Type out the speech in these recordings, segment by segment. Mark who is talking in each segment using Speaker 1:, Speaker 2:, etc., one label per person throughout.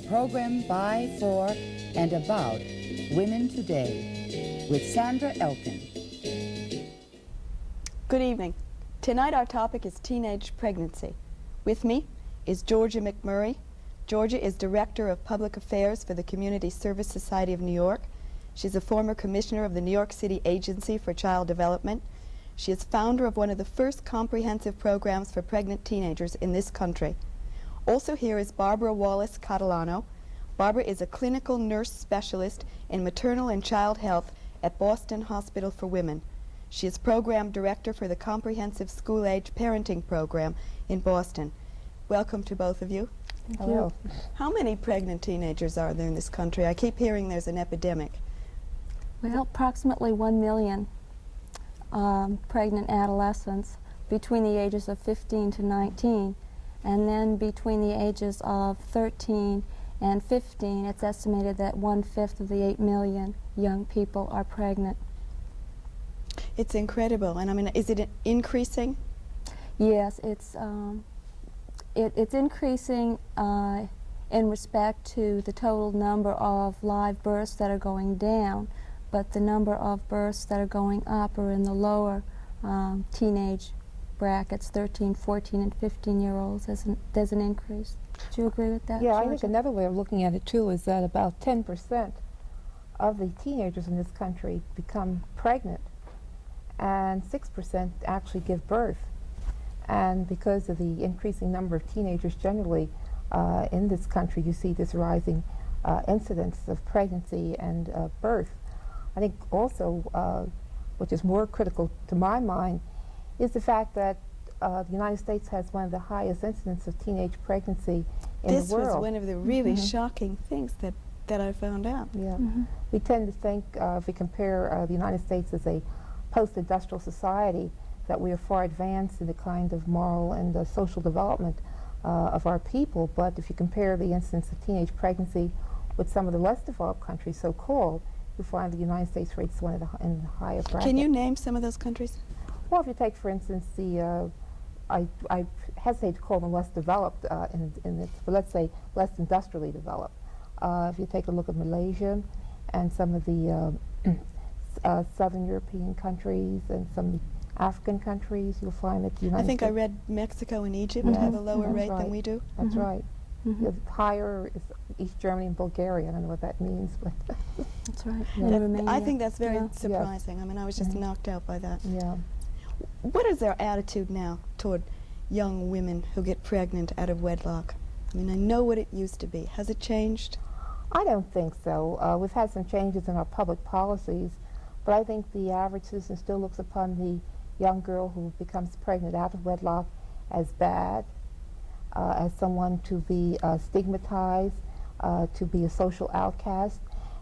Speaker 1: program by, for, and about women today with Sandra Elkin.
Speaker 2: Good evening. Tonight our topic is teenage pregnancy. With me is Georgia McMurray. Georgia is Director of Public Affairs for the Community Service Society of New York. She's a former Commissioner of the New York City Agency for Child Development. She is founder of one of the first comprehensive programs for pregnant teenagers in this country. Also here is Barbara Wallace-Catalano. Barbara is a clinical nurse specialist in maternal and child health at Boston Hospital for Women. She is program director for the Comprehensive School-Age Parenting Program in Boston. Welcome to both of you.
Speaker 3: Thank you.
Speaker 2: How many pregnant teenagers are there in this country? I keep hearing there's an epidemic.
Speaker 3: Well, approximately 1 million pregnant adolescents between the ages of 15 to 19, and then between the ages of 13 and 15, it's estimated that 1/5 of the 8 million young people are pregnant.
Speaker 2: It's incredible. And I mean, is it increasing?
Speaker 3: Yes, it's increasing in respect to the total number of live births that are going down, but the number of births that are going up are in the lower teenage brackets, 13, 14, and 15-year-olds. There's an increase. Do you agree with that,
Speaker 4: Yeah,
Speaker 3: Georgia?
Speaker 4: I think another way of looking at it, too, is that about 10% of the teenagers in this country become pregnant, and 6% actually give birth. And because of the increasing number of teenagers generally in this country, you see this rising incidence of pregnancy and birth. I think also, which is more critical to my mind, is the fact that the United States has one of the highest incidence of teenage pregnancy in the world.
Speaker 2: This was one of the really shocking things that I found out.
Speaker 4: Yeah. We tend to think, if we compare the United States as a post-industrial society, that we are far advanced in the kind of moral and social development of our people. But if you compare the incidence of teenage pregnancy with some of the less developed countries, so-called, you find the United States rates one of the in the higher bracket.
Speaker 2: Can you name some of those countries?
Speaker 4: Well, if you take, for instance, the I hesitate to call them less developed, but let's say less industrially developed. If you take a look at Malaysia and some of the Southern European countries and some of the African countries, you'll find that the United States...
Speaker 2: I read Mexico and Egypt have a lower rate than we do.
Speaker 4: That's right. Higher is East Germany and Bulgaria. I don't know what that means, but...
Speaker 3: That's right. In Romania.
Speaker 2: I think that's very
Speaker 3: Yeah.
Speaker 2: surprising. I mean, I was just knocked out by that.
Speaker 4: Yeah.
Speaker 2: What is their attitude now toward young women who get pregnant out of wedlock? I mean, I know what it used to be. Has it changed?
Speaker 4: I don't think so. We've had some changes in our public policies, but I think the average citizen still looks upon the young girl who becomes pregnant out of wedlock as bad, as someone to be stigmatized, to be a social outcast.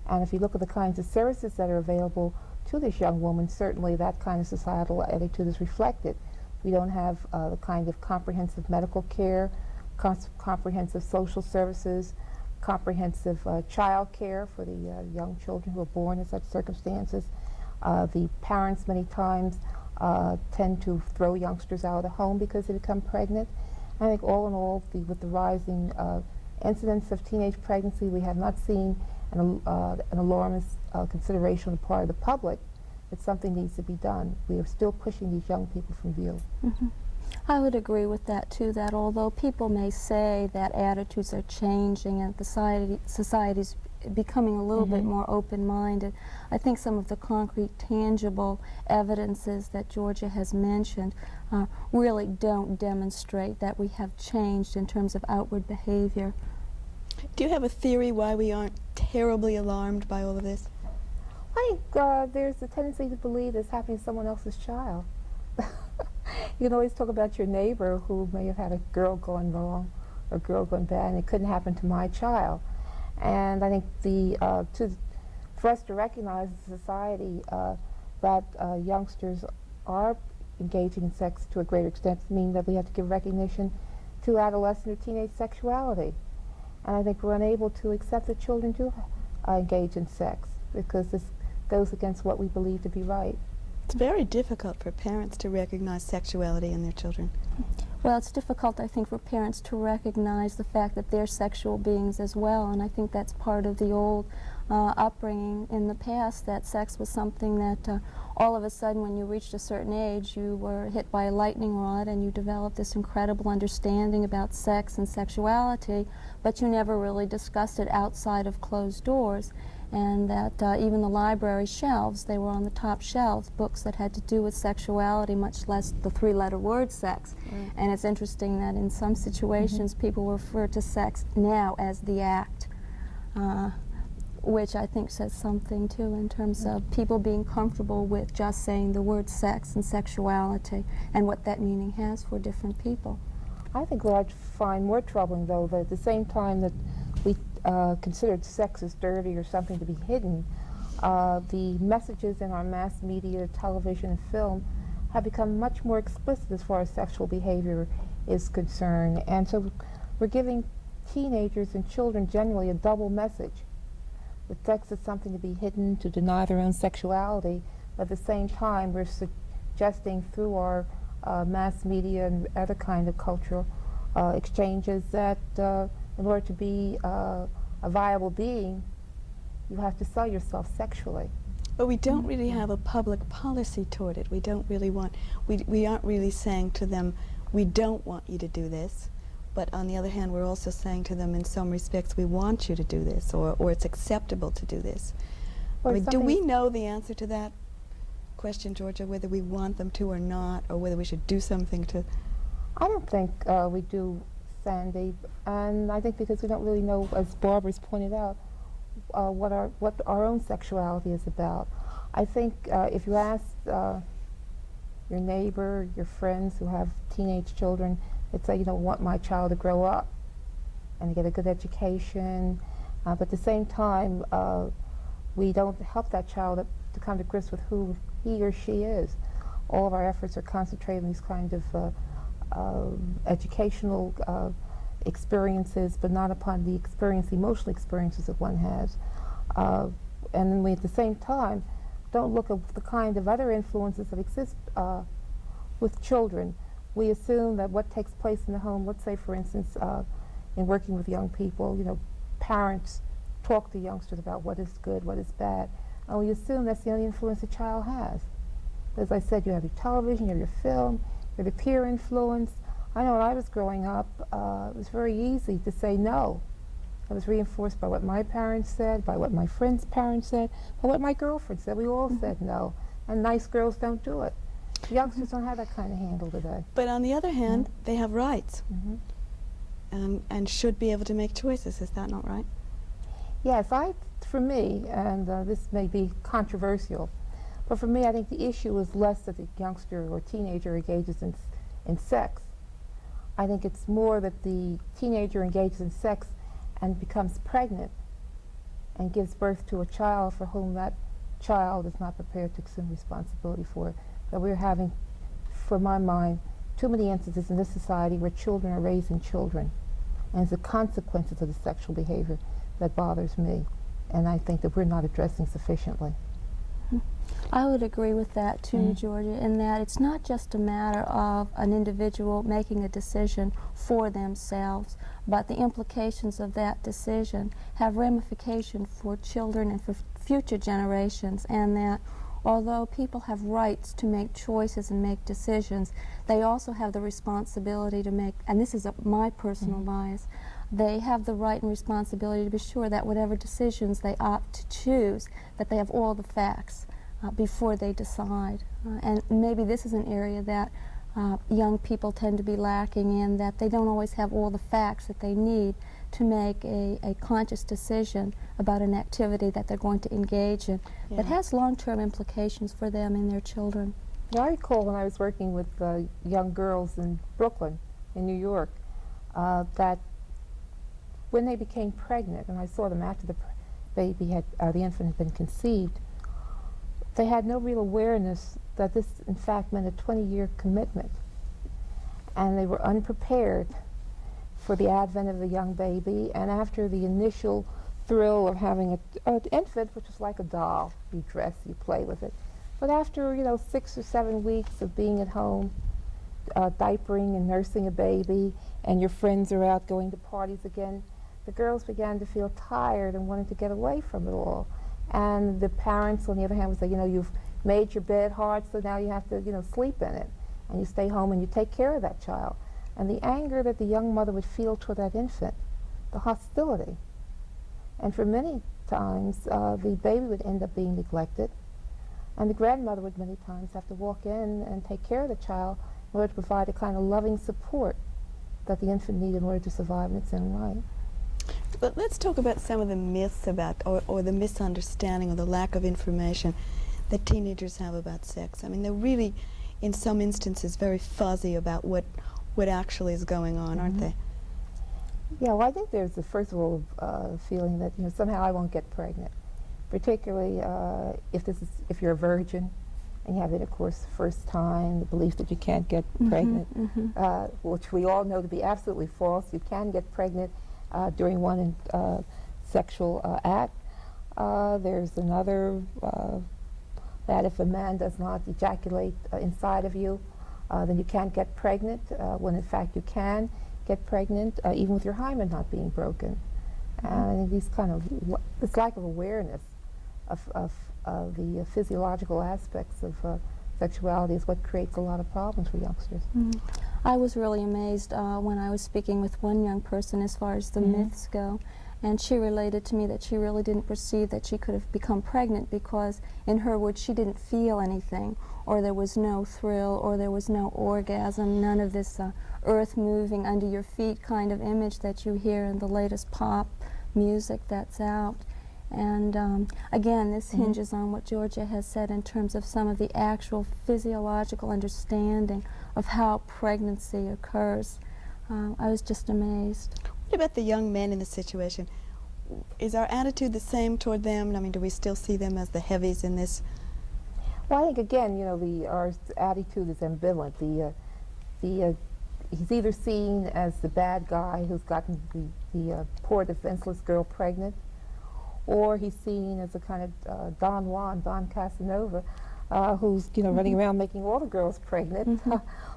Speaker 4: And if you look at the kinds of services that are available to this young woman, certainly that kind of societal attitude is reflected. We don't have the kind of comprehensive medical care, comprehensive social services, comprehensive child care for the young children who are born in such circumstances. The parents many times tend to throw youngsters out of the home because they become pregnant. I think all in all, with the rising incidence of teenage pregnancy, we have not seen an alarmist consideration on the part of the public that something needs to be done. We are still pushing these young people from view.
Speaker 3: I would agree with that too, that although people may say that attitudes are changing and society's becoming a little bit more open-minded, I think some of the concrete, tangible evidences that Georgia has mentioned really don't demonstrate that we have changed in terms of outward behavior.
Speaker 2: Do you have a theory why we aren't terribly alarmed by all of this?
Speaker 4: I think there's a tendency to believe it's happening to someone else's child. You can always talk about your neighbor who may have had a girl going wrong or a girl going bad, and it couldn't happen to my child. And I think for us to recognize as a society that youngsters are engaging in sex to a greater extent mean that we have to give recognition to adolescent or teenage sexuality. And I think we're unable to accept that children do engage in sex because this goes against what we believe to be right.
Speaker 2: It's very difficult for parents to recognize sexuality in their children.
Speaker 3: Well, it's difficult, I think, for parents to recognize the fact that they're sexual beings as well, and I think that's part of the old upbringing in the past, that sex was something that all of a sudden when you reached a certain age you were hit by a lightning rod and you developed this incredible understanding about sex and sexuality, but you never really discussed it outside of closed doors. And that even the library shelves, they were on the top shelves, books that had to do with sexuality, much less the three-letter word sex.
Speaker 2: Right.
Speaker 3: And it's interesting that in some situations people refer to sex now as the act, which I think says something too in terms of people being comfortable with just saying the word sex and sexuality and what that meaning has for different people.
Speaker 4: I think what I'd find more troubling, though, that at the same time that we considered sex as dirty or something to be hidden, the messages in our mass media, television, and film have become much more explicit as far as sexual behavior is concerned. And so we're giving teenagers and children generally a double message. That sex is something to be hidden, to deny their own sexuality, but at the same time we're suggesting through our mass media and other kind of cultural exchanges that in order to be a viable being, you have to sell yourself sexually.
Speaker 2: But we don't really have a public policy toward it. We don't really want, we aren't really saying to them, we don't want you to do this. But on the other hand, we're also saying to them, in some respects, we want you to do this, or it's acceptable to do this. I mean, do we know the answer to that question, Georgia, whether we want them to or not, or whether we should do something to?
Speaker 4: I don't think we do, Sandy, and I think because we don't really know, as Barbara's pointed out, what our own sexuality is about. I think if you ask your neighbor, your friends who have teenage children, they'd say, you know, want my child to grow up and to get a good education, but at the same time, we don't help that child to come to grips with who he or she is. All of our efforts are concentrated on these kind of educational experiences, but not upon the emotional experiences that one has. And then we, at the same time, don't look at the kind of other influences that exist with children. We assume that what takes place in the home, let's say, for instance, in working with young people, you know, parents talk to youngsters about what is good, what is bad, and we assume that's the only influence a child has. As I said, you have your television, you have your film, you have your peer influence. I know when I was growing up, it was very easy to say no. I was reinforced by what my parents said, by what my friends' parents said, by what my girlfriend said. We all said no, and nice girls don't do it. Youngsters don't have that kind of handle today.
Speaker 2: But on the other hand, they have rights, and should be able to make choices. Is that not right?
Speaker 4: Yes, for me, and this may be controversial, but for me, I think the issue is less that the youngster or teenager engages in sex. I think it's more that the teenager engages in sex and becomes pregnant and gives birth to a child for whom that child is not prepared to assume responsibility for it. That we're having, for my mind, too many instances in this society where children are raising children, and it's the consequences of the sexual behavior that bothers me, and I think that we're not addressing sufficiently.
Speaker 3: I would agree with that too, Georgia, in that it's not just a matter of an individual making a decision for themselves, but the implications of that decision have ramifications for children and for future generations, and that although people have rights to make choices and make decisions, they also have the responsibility to make, and this is my personal bias, they have the right and responsibility to be sure that whatever decisions they opt to choose, that they have all the facts before they decide. And maybe this is an area that young people tend to be lacking in, that they don't always have all the facts that they need to make a conscious decision about an activity that they're going to engage in that has long-term implications for them and their children.
Speaker 4: Yeah, I recall when I was working with young girls in Brooklyn, in New York, that when they became pregnant, and I saw them after the baby had, the infant had been conceived, they had no real awareness that this, in fact, meant a 20-year commitment. And they were unprepared for the advent of the young baby, and after the initial thrill of having an infant, which is like a doll, you dress, you play with it, but after, 6 or 7 weeks of being at home, diapering and nursing a baby, and your friends are out going to parties again, the girls began to feel tired and wanted to get away from it all. And the parents, on the other hand, would say, you know, you've made your bed hard, so now you have to, you know, sleep in it. And you stay home and you take care of that child. And the anger that the young mother would feel toward that infant, the hostility. And for many times, the baby would end up being neglected. And the grandmother would many times have to walk in and take care of the child in order to provide a kind of loving support that the infant needed in order to survive in its own right.
Speaker 2: But let's talk about some of the myths about, or the misunderstanding or the lack of information that teenagers have about sex. I mean, they're really, in some instances, very fuzzy about what actually is going on, aren't they?
Speaker 4: Yeah, well, I think there's the first of all feeling that, you know, somehow I won't get pregnant, particularly if you're a virgin and you have intercourse first time, the belief that you can't get pregnant, which we all know to be absolutely false. You can get pregnant during one sexual act. There's another that if a man does not ejaculate inside of you, then you can't get pregnant, when in fact you can get pregnant, even with your hymen not being broken. And these kind of, this lack of awareness of the physiological aspects of sexuality is what creates a lot of problems for youngsters.
Speaker 3: I was really amazed when I was speaking with one young person as far as the myths go, and she related to me that she really didn't perceive that she could have become pregnant because, in her words, she didn't feel anything, or there was no thrill, or there was no orgasm, none of this earth moving under your feet kind of image that you hear in the latest pop music that's out. And again, this hinges on what Georgia has said in terms of some of the actual physiological understanding of how pregnancy occurs. I was just amazed.
Speaker 2: What about the young men in the situation? Is our attitude the same toward them? I mean, do we still see them as the heavies in this?
Speaker 4: Well, I think again, you know, our attitude is ambivalent. He's either seen as the bad guy who's gotten the poor defenseless girl pregnant, or he's seen as a kind of Don Juan, Don Casanova, who's, you know, running around making all the girls pregnant.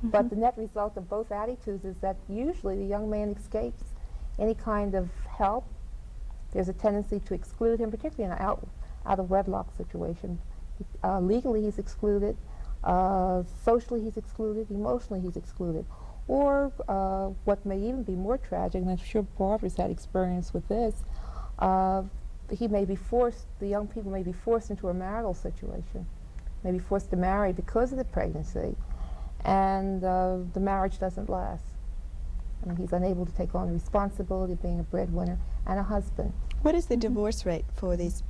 Speaker 4: But the net result of both attitudes is that usually the young man escapes any kind of help. There's a tendency to exclude him, particularly in an out of wedlock situation. Legally he's excluded, socially he's excluded, emotionally he's excluded. Or what may even be more tragic, and I'm sure Barbara's had experience with this, the young people may be forced into a marital situation, may be forced to marry because of the pregnancy, and the marriage doesn't last. I mean, he's unable to take on the responsibility of being a breadwinner and a husband.
Speaker 2: What is the divorce rate for these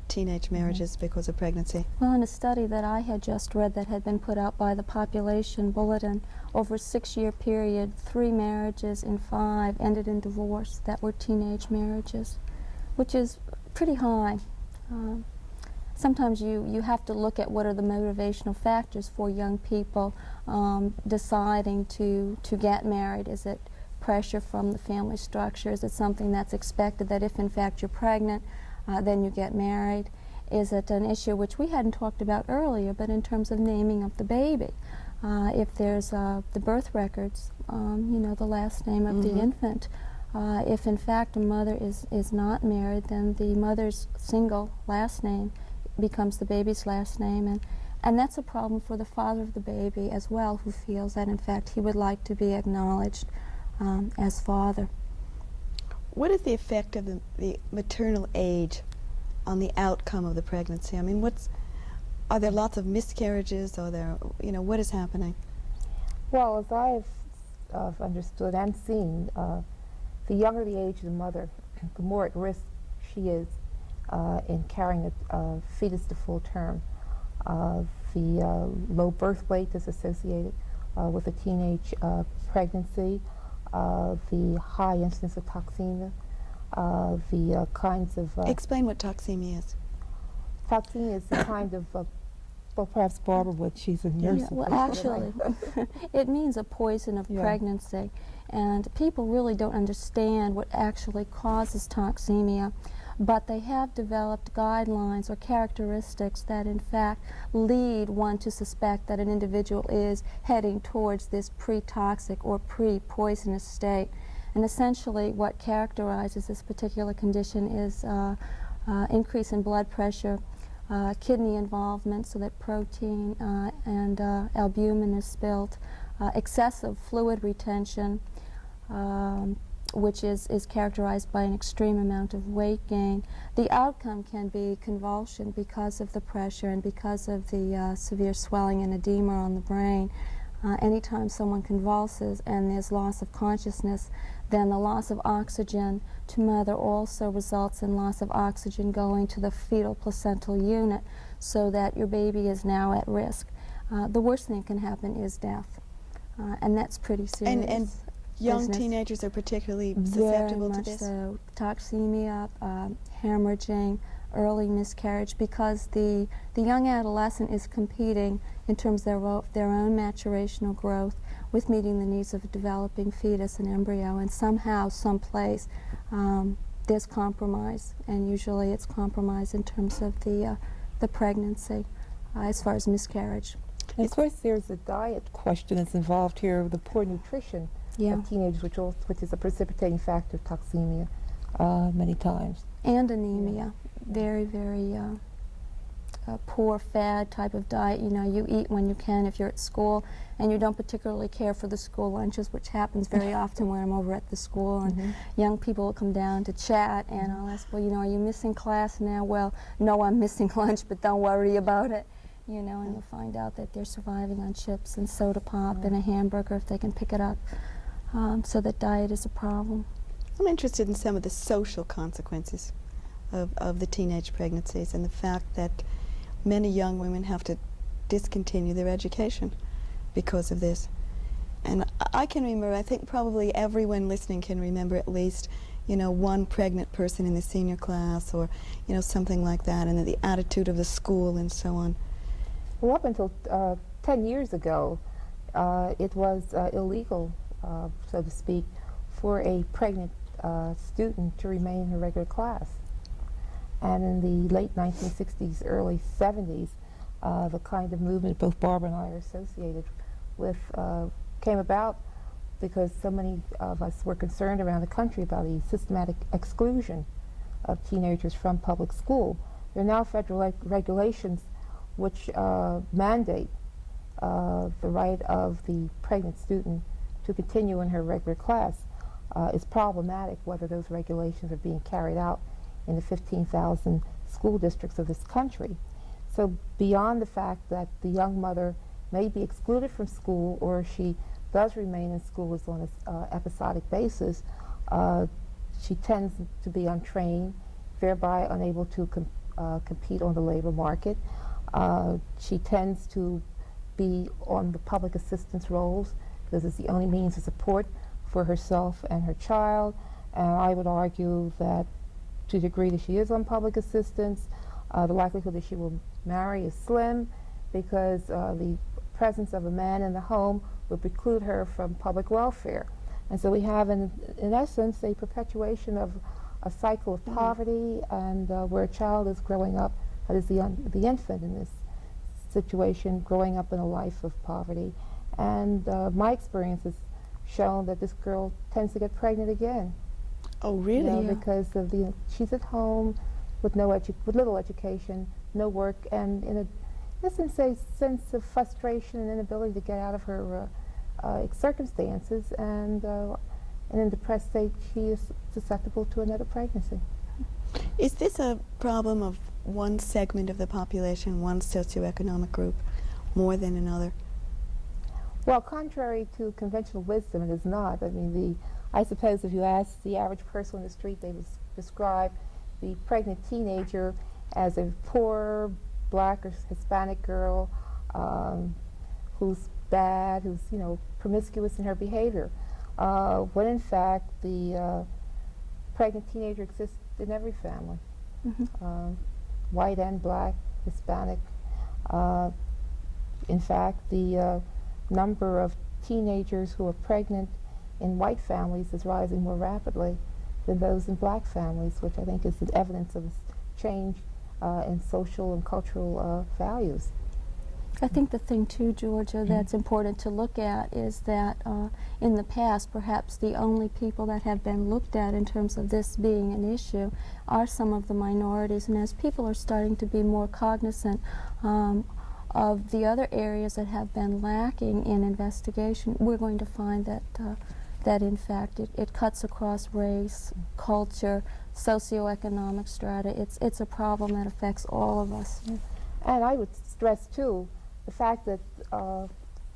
Speaker 2: teenage marriages because of pregnancy?
Speaker 3: Well, in a study that I had just read that had been put out by the Population Bulletin, over a 6-year period, 3 marriages in 5 ended in divorce that were teenage marriages, which is pretty high. Sometimes you have to look at what are the motivational factors for young people deciding to get married. Is it pressure from the family structure? Is it something that's expected that if in fact you're pregnant, then you get married? Is it an issue which we hadn't talked about earlier, but in terms of naming of the baby? If there's the birth records, you know, the last name of the infant. If in fact a mother is not married, then the mother's single last name becomes the baby's last name, and that's a problem for the father of the baby as well, who feels that in fact he would like to be acknowledged as father.
Speaker 2: What is the effect of the maternal age on the outcome of the pregnancy? I mean, are there lots of miscarriages? Are there, you know, what is happening?
Speaker 4: Well, as I've understood and seen, the younger the age of the mother, the more at risk she is in carrying a fetus to full term. The low birth weight is associated with a teenage pregnancy, the high incidence of toxemia, the kinds of...
Speaker 2: Explain what toxemia is.
Speaker 4: Toxemia is the kind of, well, perhaps Barbara would, she's a nurse.
Speaker 3: Yeah, well, actually, it means a poison of pregnancy, and people really don't understand what actually causes toxemia. but they have developed guidelines or characteristics that in fact lead one to suspect that an individual is heading towards this pre-toxic or pre-poisonous state. And essentially what characterizes this particular condition is increase in blood pressure, kidney involvement so that protein and albumin is spilt, excessive fluid retention, which is characterized by an extreme amount of weight gain. The outcome can be convulsion because of the pressure and because of the severe swelling and edema on the brain. Anytime someone convulses and there's loss of consciousness, then the loss of oxygen to mother also results in loss of oxygen going to the fetal placental unit, so that your baby is now at risk. The worst thing that can happen is death, and that's pretty serious.
Speaker 2: And young
Speaker 3: business.
Speaker 2: Teenagers are particularly susceptible to this?
Speaker 3: Very much so. Toxemia, hemorrhaging, early miscarriage, because the young adolescent is competing in terms of their own maturational growth with meeting the needs of a developing fetus and embryo, and somehow, someplace, there's compromise, and usually it's compromise in terms of the pregnancy as far as miscarriage.
Speaker 4: And of course, there's a diet question that's involved here, the poor nutrition of teenagers, which is a precipitating factor of toxemia many times.
Speaker 3: And anemia. Very, very poor fad type of diet. You know, you eat when you can if you're at school, and you don't particularly care for the school lunches, which happens very often when I'm over at the school, and young people will come down to chat, and I'll ask, well, you know, are you missing class now? Well, no, I'm missing lunch, but don't worry about it. You know, and you'll find out that they're surviving on chips and soda pop and a hamburger if they can pick it up. So that diet is a problem.
Speaker 2: I'm interested in some of the social consequences of the teenage pregnancies, and the fact that many young women have to discontinue their education because of this. And I can remember, I think probably everyone listening can remember at least, you know, one pregnant person in the senior class, or, you know, something like that, and the attitude of the school and so on.
Speaker 4: Well, up until 10 years ago, it was illegal, so to speak, for a pregnant student to remain in her regular class. And in the late 1960s, early 70s, the kind of movement both Barbara and I are associated with came about because so many of us were concerned around the country about the systematic exclusion of teenagers from public school. There are now federal regulations which mandate the right of the pregnant student to continue in her regular class. It's problematic whether those regulations are being carried out in the 15,000 school districts of this country. So beyond the fact that the young mother may be excluded from school, or she does remain in school as on an episodic basis, she tends to be untrained, thereby unable to compete on the labor market. She tends to be on the public assistance roles because it's the only means of support for herself and her child. And I would argue that to the degree that she is on public assistance, the likelihood that she will marry is slim, because the presence of a man in the home would preclude her from public welfare. And so we have, in essence, a perpetuation of a cycle of poverty, and where a child is growing up, that is the infant in this situation, growing up in a life of poverty. And my experience has shown that this girl tends to get pregnant again.
Speaker 2: Oh, really?
Speaker 4: You know, because of she's at home with with little education, no work, and in a sense of frustration and inability to get out of her circumstances, and in a depressed state, she is susceptible to another pregnancy.
Speaker 2: Is this a problem of one segment of the population, one socioeconomic group, more than another?
Speaker 4: Well, contrary to conventional wisdom, it is not. I mean, I suppose if you ask the average person on the street, they would describe the pregnant teenager as a poor black or Hispanic girl who's bad, who's, you know, promiscuous in her behavior, when in fact the pregnant teenager exists in every family, white and black, Hispanic. In fact, the number of teenagers who are pregnant in white families is rising more rapidly than those in black families, which I think is the evidence of change in social and cultural values.
Speaker 3: I think the thing too, Georgia, that's important to look at is that in the past, perhaps the only people that have been looked at in terms of this being an issue are some of the minorities. And as people are starting to be more cognizant of the other areas that have been lacking in investigation, we're going to find that that in fact it cuts across race, culture, socioeconomic strata. It's a problem that affects all of us.
Speaker 4: And I would stress too the fact that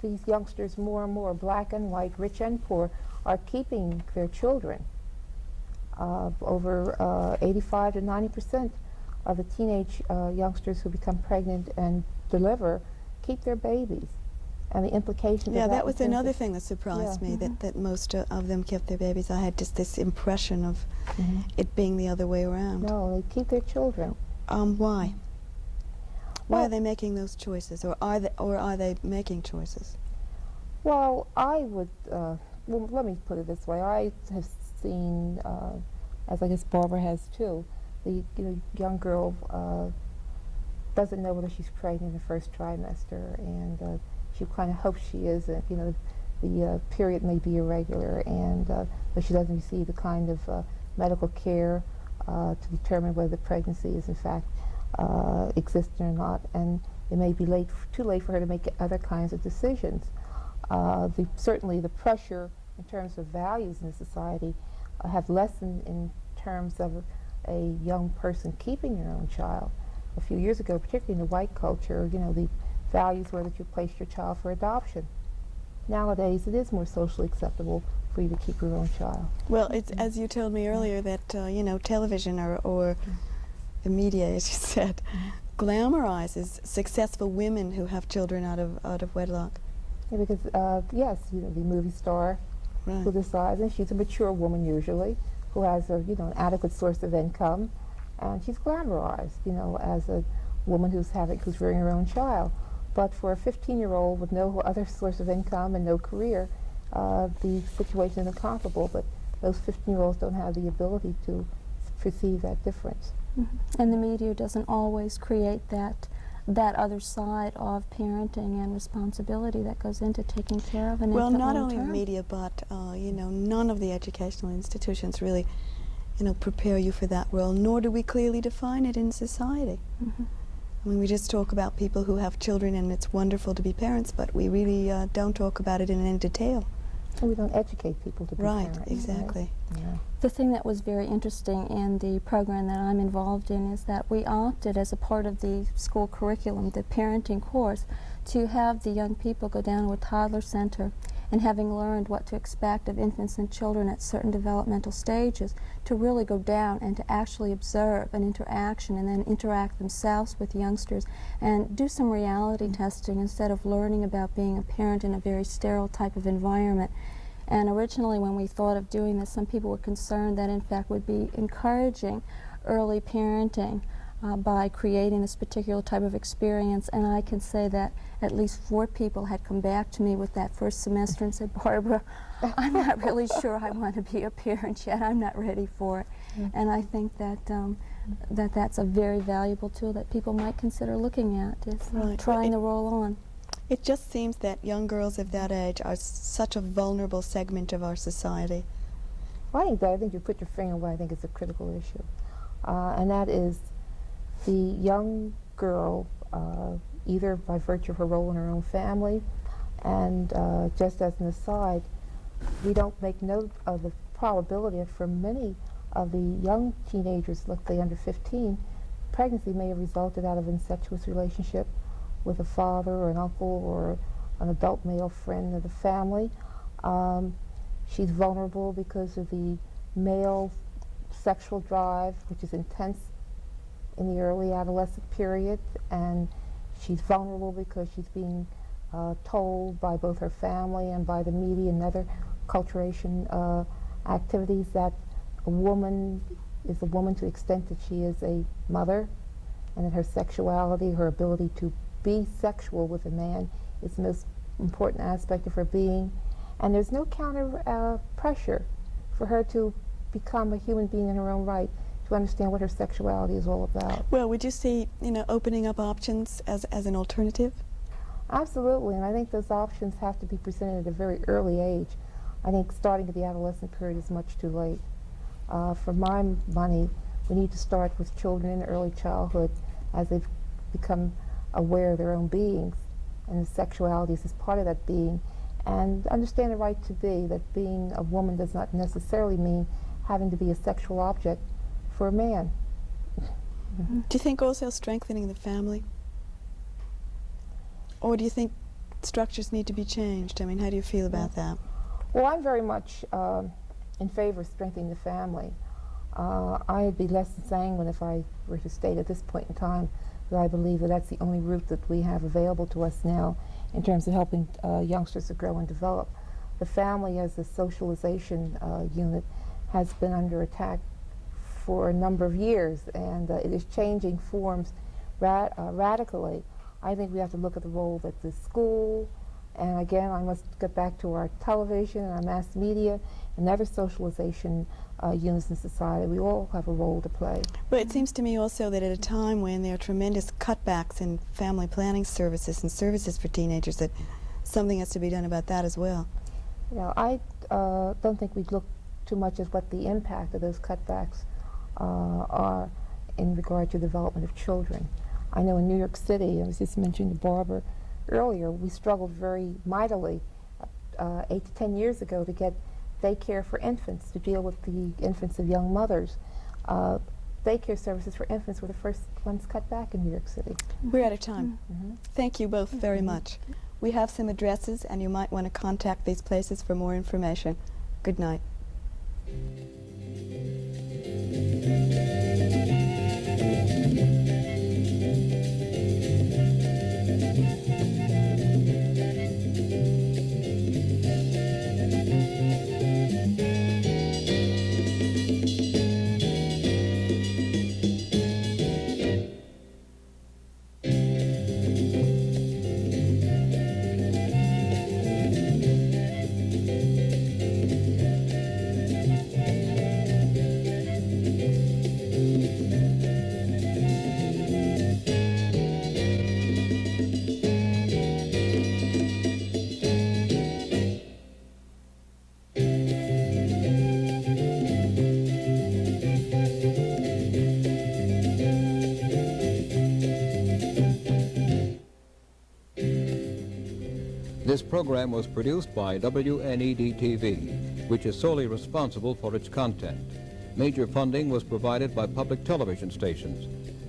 Speaker 4: these youngsters, more and more, black and white, rich and poor, are keeping their children. Over 85 to 90% of the teenage youngsters who become pregnant and deliver keep their babies. And the implications
Speaker 2: Yeah,
Speaker 4: of
Speaker 2: that was another
Speaker 4: of
Speaker 2: thing that surprised
Speaker 4: Yeah.
Speaker 2: me, that most of them kept their babies. I had just this impression of it being the other way around.
Speaker 4: No, they keep their children.
Speaker 2: Why? Why
Speaker 4: Well-
Speaker 2: are they making those choices, or are they making choices?
Speaker 4: Well, I would, well, let me put it this way. I have seen, as I guess Barbara has too, the young girl doesn't know whether she's pregnant in the first trimester, and she kind of hopes she is. The period may be irregular, and but she doesn't receive the kind of medical care to determine whether the pregnancy is in fact existing or not, and it may be too late for her to make other kinds of decisions. Certainly the pressure in terms of values in the society have lessened in terms of a young person keeping their own child. A few years ago, particularly in the white culture, the values were that you placed your child for adoption. Nowadays, it is more socially acceptable for you to keep your own child.
Speaker 2: Well, it's as you told me earlier that television or the media, as you said, glamorizes successful women who have children out of wedlock.
Speaker 4: Yeah, because yes, the movie star who decides, and she's a mature woman usually, who has an adequate source of income, and she's glamorized, as a woman who's rearing her own child. But for a 15-year-old with no other source of income and no career, the situation is incomparable. But those 15-year-olds don't have the ability to perceive that difference.
Speaker 3: And the media doesn't always create that other side of parenting and responsibility that goes into taking care of an infant.
Speaker 2: Well, not only the
Speaker 3: long-term.
Speaker 2: media, but none of the educational institutions really, prepare you for that role. Nor do we clearly define it in society. I mean, we just talk about people who have children, and it's wonderful to be parents, but we really don't talk about it in any detail.
Speaker 4: And we don't educate people to be parents.
Speaker 2: Right, exactly.
Speaker 4: Right? Yeah.
Speaker 3: The thing that was very interesting in the program that I'm involved in is that we opted as a part of the school curriculum, the parenting course, to have the young people go down to a toddler center, and having learned what to expect of infants and children at certain developmental stages, to really go down and to actually observe an interaction and then interact themselves with youngsters and do some reality testing instead of learning about being a parent in a very sterile type of environment. And originally when we thought of doing this, some people were concerned that in fact would be encouraging early parenting by creating this particular type of experience. And I can say that at least 4 people had come back to me with that first semester and said, Barbara, I'm not really sure I want to be a parent yet. I'm not ready for it. And I think that that's a very valuable tool that people might consider looking at, is trying the role on.
Speaker 2: It just seems that young girls of that age are such a vulnerable segment of our society.
Speaker 4: Well, I think you put your finger on what I think is a critical issue, and that is the young girl, either by virtue of her role in her own family, and just as an aside, we don't make note of the probability that for many of the young teenagers, let's say under 15, pregnancy may have resulted out of incestuous relationship with a father or an uncle or an adult male friend of the family. She's vulnerable because of the male sexual drive, which is intense in the early adolescent period, and she's vulnerable because she's being told by both her family and by the media and other culturation activities that a woman is a woman to the extent that she is a mother, and that her sexuality, her ability to be sexual with a man is the most important aspect of her being. And there's no counter pressure for her to become a human being in her own right, to understand what her sexuality is all about.
Speaker 2: Well, would you see, opening up options as an alternative?
Speaker 4: Absolutely, and I think those options have to be presented at a very early age. I think starting at the adolescent period is much too late. For my money, we need to start with children in early childhood as they've become aware of their own beings and sexualities as part of that being, and understand the right to be, that being a woman does not necessarily mean having to be a sexual object for a man.
Speaker 2: Do you think also strengthening the family? Or do you think structures need to be changed? I mean, how do you feel about that?
Speaker 4: Well, I'm very much in favor of strengthening the family. I'd be less than sanguine if I were to state at this point in time that I believe that that's the only route that we have available to us now in terms of helping youngsters to grow and develop. The family as a socialization unit has been under attack for a number of years, and it is changing forms radically. I think we have to look at the role that the school, and again, I must get back to our television and our mass media and other socialization units in society. We all have a role to play.
Speaker 2: But it seems to me also that at a time when there are tremendous cutbacks in family planning services and services for teenagers, that something has to be done about that as well.
Speaker 4: You know, I don't think we'd look too much at what the impact of those cutbacks are in regard to the development of children. I know in New York City, I was just mentioning to Barbara earlier, we struggled very mightily 8 to 10 years ago to get daycare for infants, to deal with the infants of young mothers. Daycare services for infants were the first ones cut back in New York City.
Speaker 2: We're out of time. Thank you both very much. We have some addresses, and you might want to contact these places for more information. Good night.
Speaker 5: This program was produced by WNED-TV, which is solely responsible for its content. Major funding was provided by public television stations.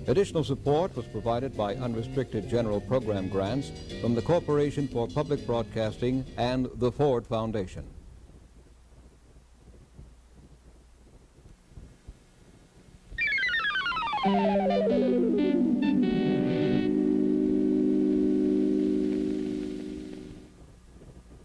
Speaker 5: Additional support was provided by unrestricted general program grants from the Corporation for Public Broadcasting and the Ford Foundation.